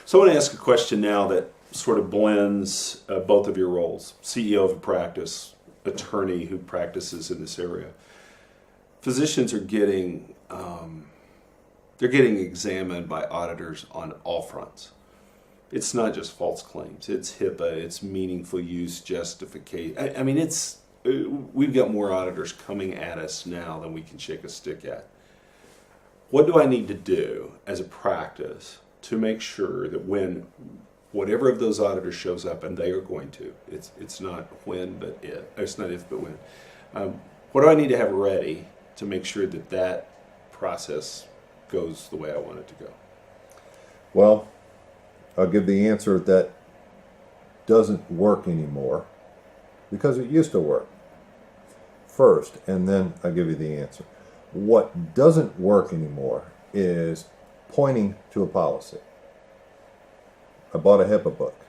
So I want to ask a question now that sort of blends both of your roles: CEO of a practice, attorney who practices in this area. Physicians are getting they're getting examined by auditors on all fronts. It's not just false claims; it's HIPAA, it's meaningful use justification. I mean, we've got more auditors coming at us now than we can shake a stick at. What do I need to do as a practice to make sure that when whatever of those auditors shows up, and they are going to, it's not when but if, it's not if but when, what do I need to have ready to make sure that that process goes the way I want it to go? Well, I'll give the answer that doesn't work anymore because it used to work first, and then I'll give you the answer. What doesn't work anymore is pointing to a policy. I bought a HIPAA book.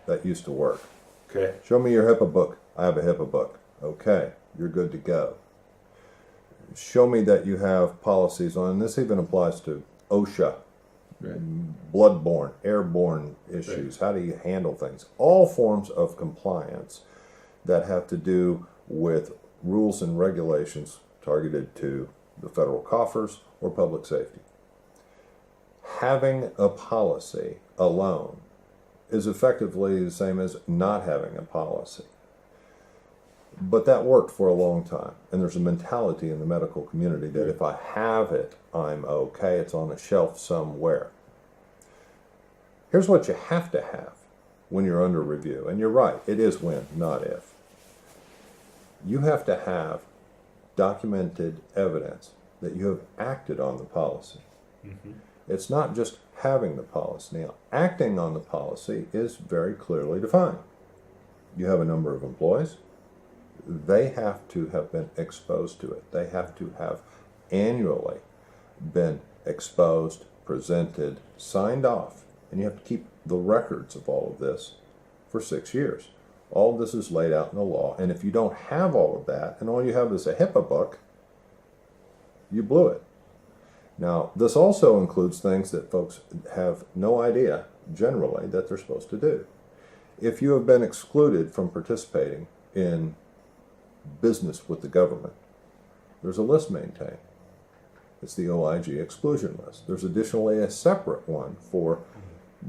That used to work. Okay. Show me your HIPAA book. I have a HIPAA book. Okay, you're good to go. Show me that you have policies on, and this even applies to OSHA, right, bloodborne, airborne issues. Right. How do you handle things? All forms of compliance that have to do with rules and regulations targeted to the federal coffers or public safety. Having a policy alone is effectively the same as not having a policy. But that worked for a long time, and there's a mentality in the medical community that if I have it, I'm okay, it's on a shelf somewhere. Here's what you have to have when you're under review, and you're right, it is when, not if. You have to have documented evidence that you have acted on the policy. Mm-hmm. It's not just having the policy. Now, acting on the policy is very clearly defined. You have a number of employees. They have to have been exposed to it. They have to have annually been exposed, presented, signed off, and you have to keep the records of all of this for 6 years. All of this is laid out in the law, and if you don't have all of that, and all you have is a HIPAA book, you blew it. Now, this also includes things that folks have no idea, generally, that they're supposed to do. If you have been excluded from participating in business with the government, there's a list maintained. It's the OIG exclusion list. There's additionally a separate one for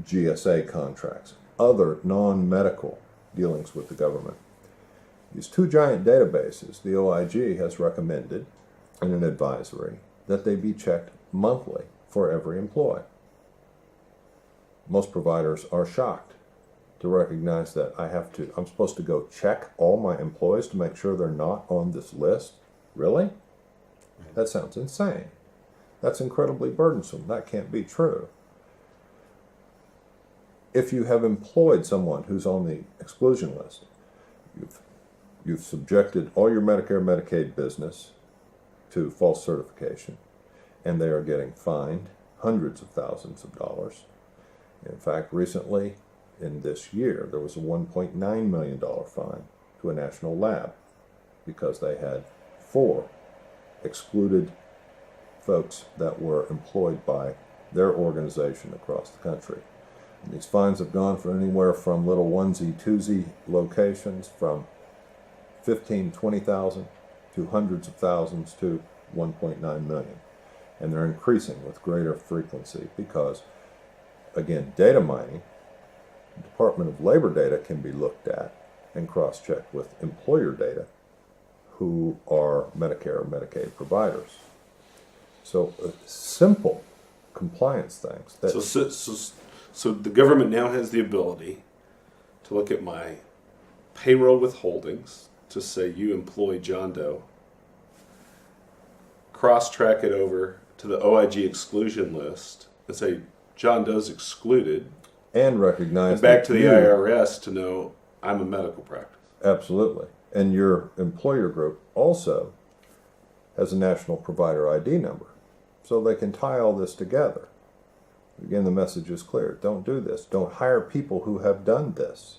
GSA contracts, other non-medical dealings with the government. These two giant databases, the OIG has recommended in an advisory that they be checked monthly for every employee. Most providers are shocked to recognize that I'm supposed to go check all my employees to make sure they're not on this list. Really? That sounds insane. That's incredibly burdensome. That can't be true. If you have employed someone who's on the exclusion list, you've subjected all your Medicare, Medicaid business to false certification, and they are getting fined hundreds of thousands of dollars. In fact, recently, in this year, there was a $1.9 million fine to a national lab because they had 4 excluded folks that were employed by their organization across the country. And these fines have gone for anywhere from little onesie, twosie locations from 15, 20,000 to hundreds of thousands to 1.9 million. And they're increasing with greater frequency because, again, data mining, Department of Labor data can be looked at and cross-checked with employer data who are Medicare or Medicaid providers. So simple compliance things. So the government now has the ability to look at my payroll withholdings to say you employ John Doe, cross-track it over to the OIG exclusion list and say John Doe's excluded, and recognize and back to the IRS to know I'm a medical practice. Absolutely. And your employer group also has a national provider ID number, so they can tie all this together. Again, the message is clear. Don't do this. Don't hire people who have done this.